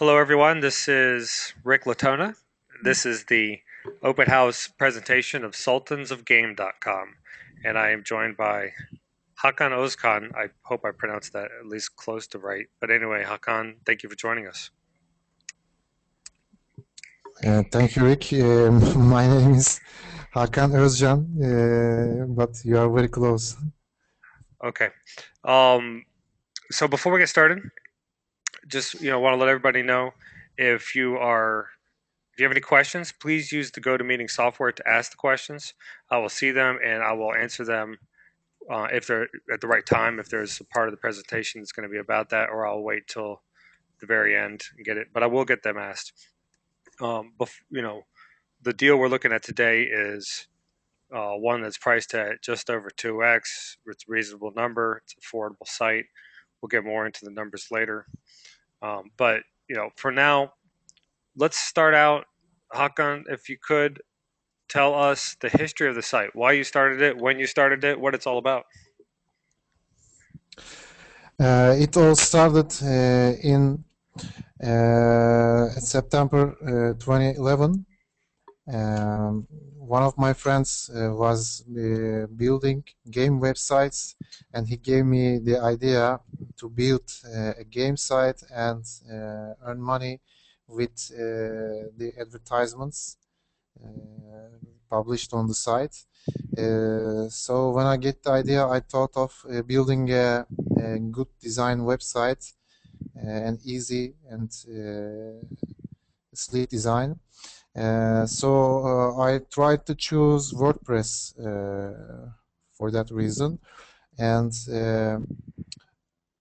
Hello, everyone. This is Rick Latona. This is the open house presentation of sultansofgame.com, and I am joined by Hakan Özkan. I hope I pronounced that at least close to right. But anyway, Hakan, thank you for joining us. Thank you, Rick. My name is Hakan Özcan, but you are very close. Okay. Um, so before we get started, just want to let everybody know if you are if you have any questions, please use the GoToMeeting software to ask the questions. I will see them and I will answer them if they're at the right time. If there's a part of the presentation that's going to be about that, or I'll wait till the very end and get it. But I will get them asked. The deal we're looking at today is one that's priced at just over 2x. It's a reasonable number. It's an affordable site. We'll get more into the numbers later. But for now, let's start out. Hakan, if you could tell us the history of the site, why you started it, when you started it, what it's all about. It all started in September 2011. One of my friends was building game websites, and he gave me the idea to build a game site and earn money with the advertisements published on the site. So when I get the idea, I thought of building a good design website, an easy and sleek design. So I tried to choose WordPress for that reason, and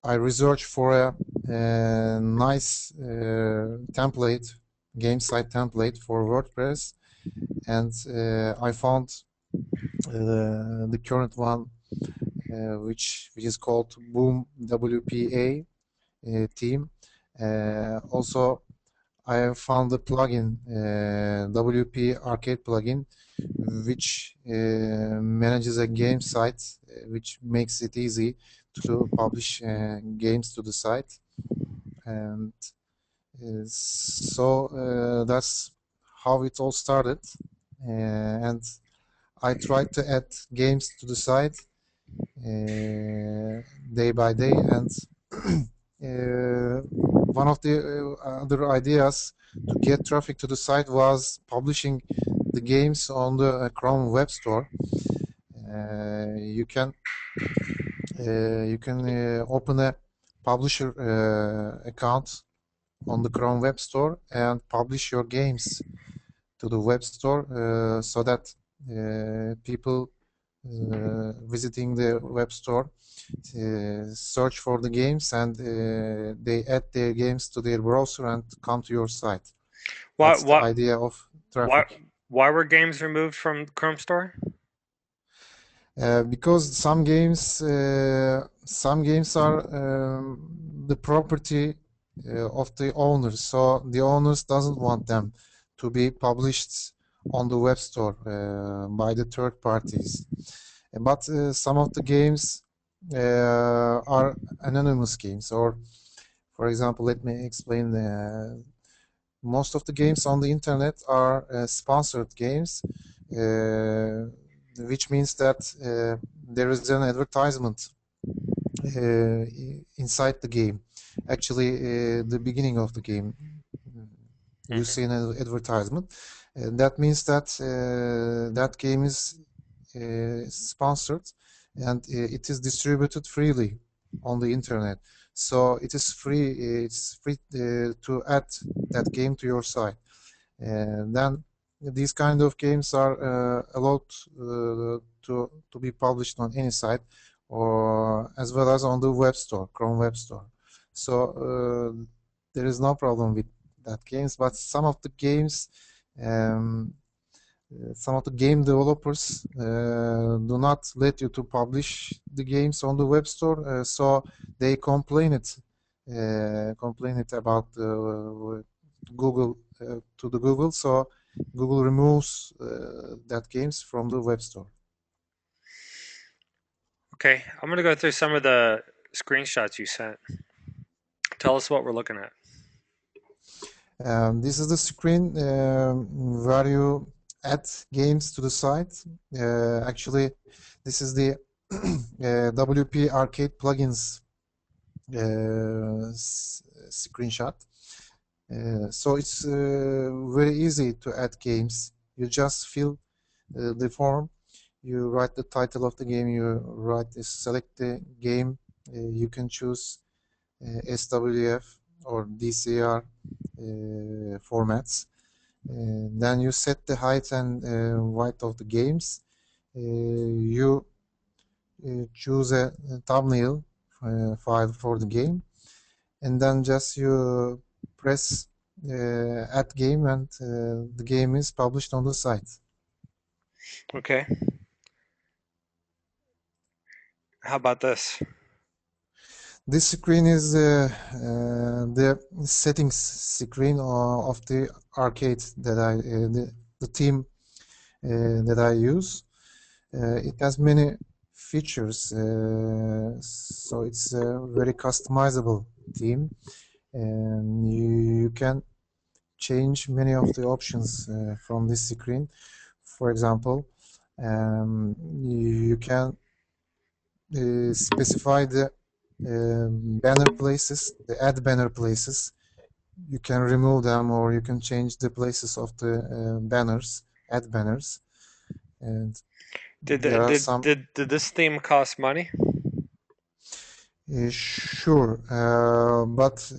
I researched for a nice template, game site template for WordPress, and I found the current one, which is called Boom WPA team. Also, I have found the plugin, WP Arcade plugin, which manages a game site, which makes it easy to publish games to the site. And so that's how it all started. And I tried to add games to the site day by day, and one of the other ideas to get traffic to the site was publishing the games on the Chrome Web Store. You can open a publisher account on the Chrome Web Store and publish your games to the web store so that people visiting the web store search for the games, and they add their games to their browser and come to your site. Why That's the why idea of why traffic. why were games removed from Chrome Store? Because some games are the property of the owners, so the owners doesn't want them to be published on the web store by the third parties. But some of the games are anonymous games, or for example, let me explain. Most of the games on the internet are sponsored games, which means that there is an advertisement inside the game. Actually, the beginning of the game, you see an advertisement. That means that that game is sponsored, and it is distributed freely on the internet. So it's free to add that game to your site. And then these kind of games are allowed to be published on any site, or as well as on the web store, Chrome Web Store. So there is no problem with that games, but um, some of the game developers do not let you to publish the games on the web store, so they complain it about Google to the Google, so Google removes that games from the web store. Okay, I'm gonna go through some of the screenshots you sent. Tell us what we're looking at. This is the screen where you add games to the site. Actually, this is the WP Arcade plugins screenshot. So it's very easy to add games. You just fill the form, you write the title of the game, select the game, you can choose SWF or DCR formats. Then you set the height and width of the games. You choose a thumbnail file for the game, and then just you press add game, and the game is published on the site. Okay. How about this? This screen is the settings screen of the arcade that the theme that I use. It has many features, so it's a very customizable theme, and you can change many of the options from this screen. For example, you can specify the banner places, the add banner places. You can remove them, or you can change the places of the banners, add banners, and Did there are some. did this theme cost money? Sure, but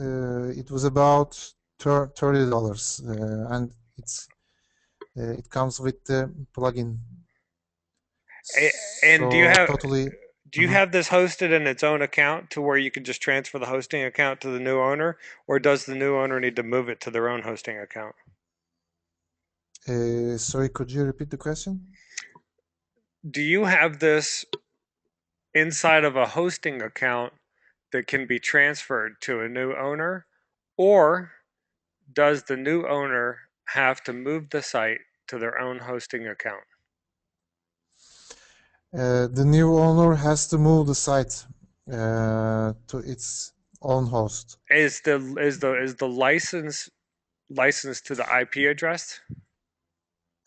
it was about $30, and it comes with the plugin. And So totally. do you Mhm. have this hosted in its own account to where you can just transfer the hosting account to the new owner, or does the new owner need to move it to their own hosting account? Sorry, could you repeat the question? Do you have this inside of a hosting account that can be transferred to a new owner, or does the new owner have to move the site to their own hosting account? The new owner has to move the site to its own host. Is the license licensed to the IP address?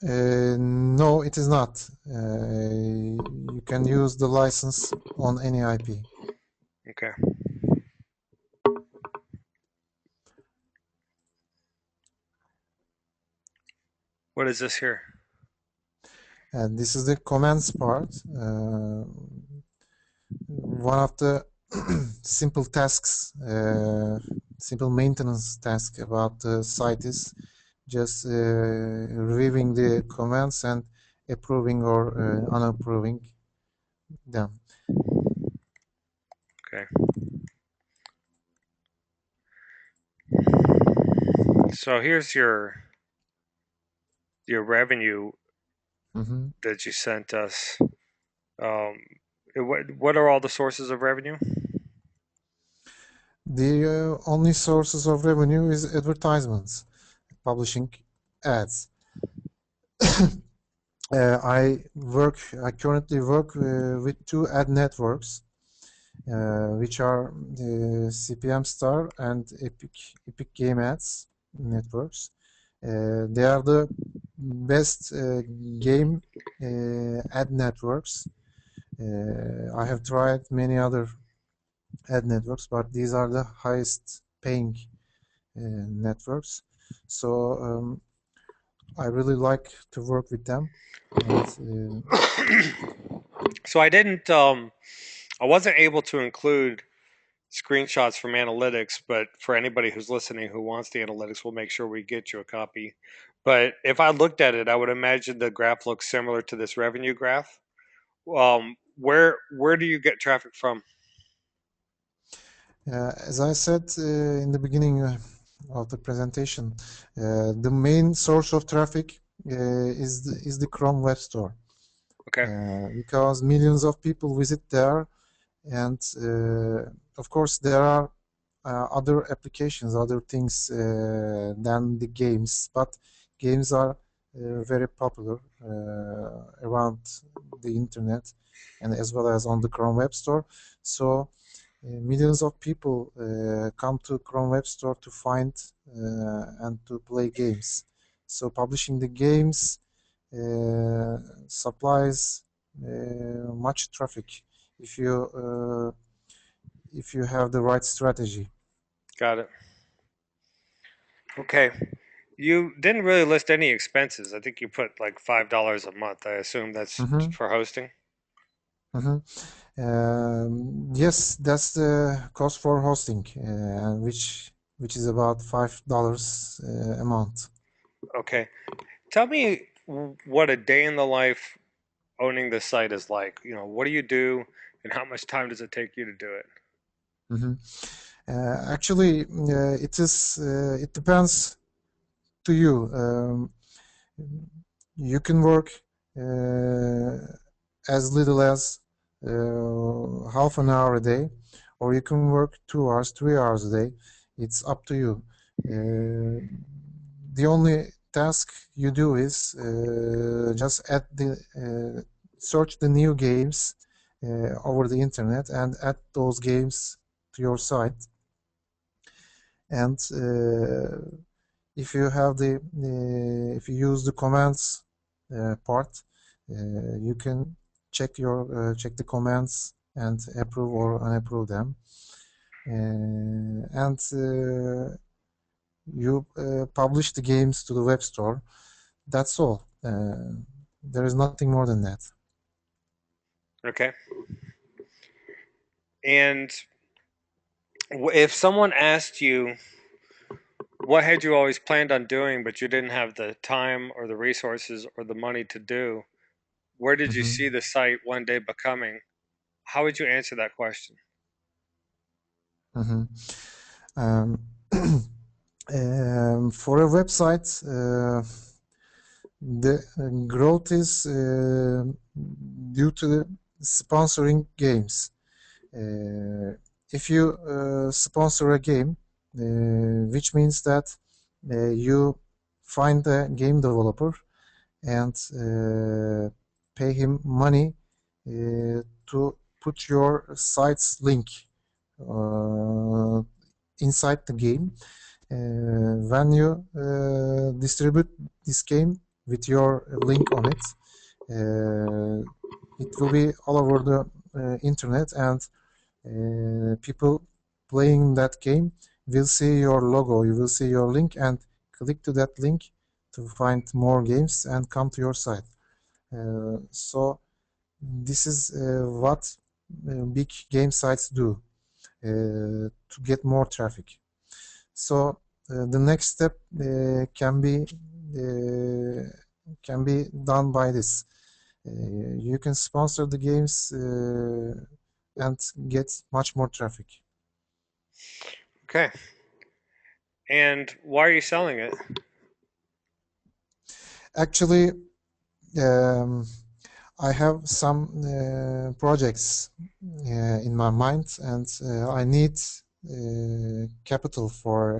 No, it is not. You can use the license on any IP. Okay. What is this here? And this is the commands part. One of the simple tasks, simple maintenance task about the site is just reviewing the commands and approving or unapproving them. Okay. So here's your revenue Mhm. that you sent us. Um, what are all the sources of revenue? The only sources of revenue is advertisements, publishing ads. I currently work with two ad networks, which are the CPM Star and Epic Game Ads networks. They are the best game ad networks. I have tried many other ad networks, but these are the highest paying networks. So I really like to work with them, and So I wasn't able to include screenshots from analytics, but for anybody who's listening who wants the analytics, we'll make sure we get you a copy. But if I looked at it, I would imagine the graph looks similar to this revenue graph. Where do you get traffic from? as I said in the beginning of the presentation, the main source of traffic is the Chrome Web Store, Okay. because millions of people visit there, and of course there are other applications, other things than the games, but games are very popular around the internet and as well as on the Chrome Web Store. So millions of people come to Chrome Web Store to find and to play games. So publishing the games uh, supplies much traffic if you have the right strategy. Got it. Okay. You didn't really list any expenses. I think you put like $5 a month. I assume that's Mhm, for hosting. mhm. Yes, that's the cost for hosting, which is about $5 a month. Okay. Tell me what a day in the life owning the site is like. What do you do and how much time does it take you to do it? Mhm. Actually, it depends to you. You can work uh, as little as half an hour a day, or you can work 2 hours, 3 hours a day. It's up to you. Uh, the only task you do is just search the new games over the internet and add those games to your site. And if you have if you use the commands part, you can check the commands and approve or unapprove them. And you publish the games to the web store. That's all. There is nothing more than that. Okay. And if someone asked you what had you always planned on doing, but you didn't have the time or the resources or the money to do, where did you Mhm, see the site one day becoming? How would you answer that question? mhm. Um, for a website, the growth is due to the sponsoring games. Uh, if you sponsor a game, which means that you find a game developer and pay him money to put your site's link uh, inside the game. When you distribute this game with your link on it, it will be all over the internet, and people playing that game will see your logo, you will see your link, and click to that link to find more games and come to your site. So this is what big game sites do to get more traffic. So the next step uh, can be done by this. You can sponsor the games and get much more traffic. Okay. And why are you selling it? Actually, um, I have some projects in my mind, and I need capital for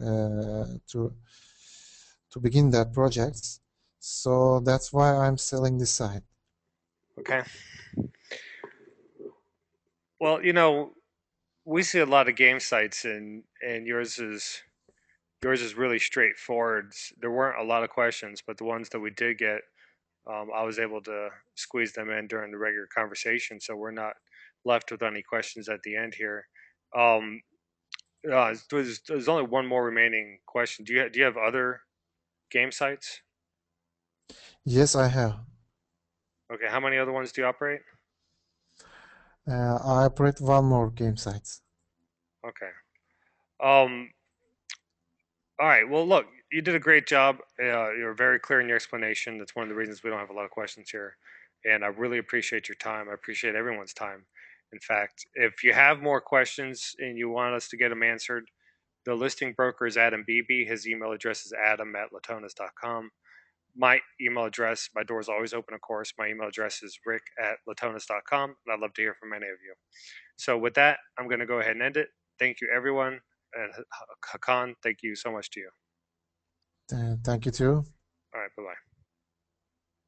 to begin that project. So that's why I'm selling this site. Okay. Well, we see a lot of game sites, and yours is really straightforward. There weren't a lot of questions, but the ones that we did get, I was able to squeeze them in during the regular conversation, so we're not left with any questions at the end here. Um, there's only one more remaining question. Do you have other game sites? Yes, I have. Okay, how many other ones do you operate? I operate one more game site. Okay. Um, all right. Well, look, you did a great job. You're very clear in your explanation. That's one of the reasons we don't have a lot of questions here. And I really appreciate your time. I appreciate everyone's time. In fact, if you have more questions and you want us to get them answered, the listing broker is Adam Beebe. His email address is adam@latonas.com. My email address, my door is always open, of course. My email address is rick@latonas.com. And I'd love to hear from any of you. So, with that, I'm going to go ahead and end it. Thank you, everyone. And Hakan, thank you so much to you. Thank you too. All right, bye bye.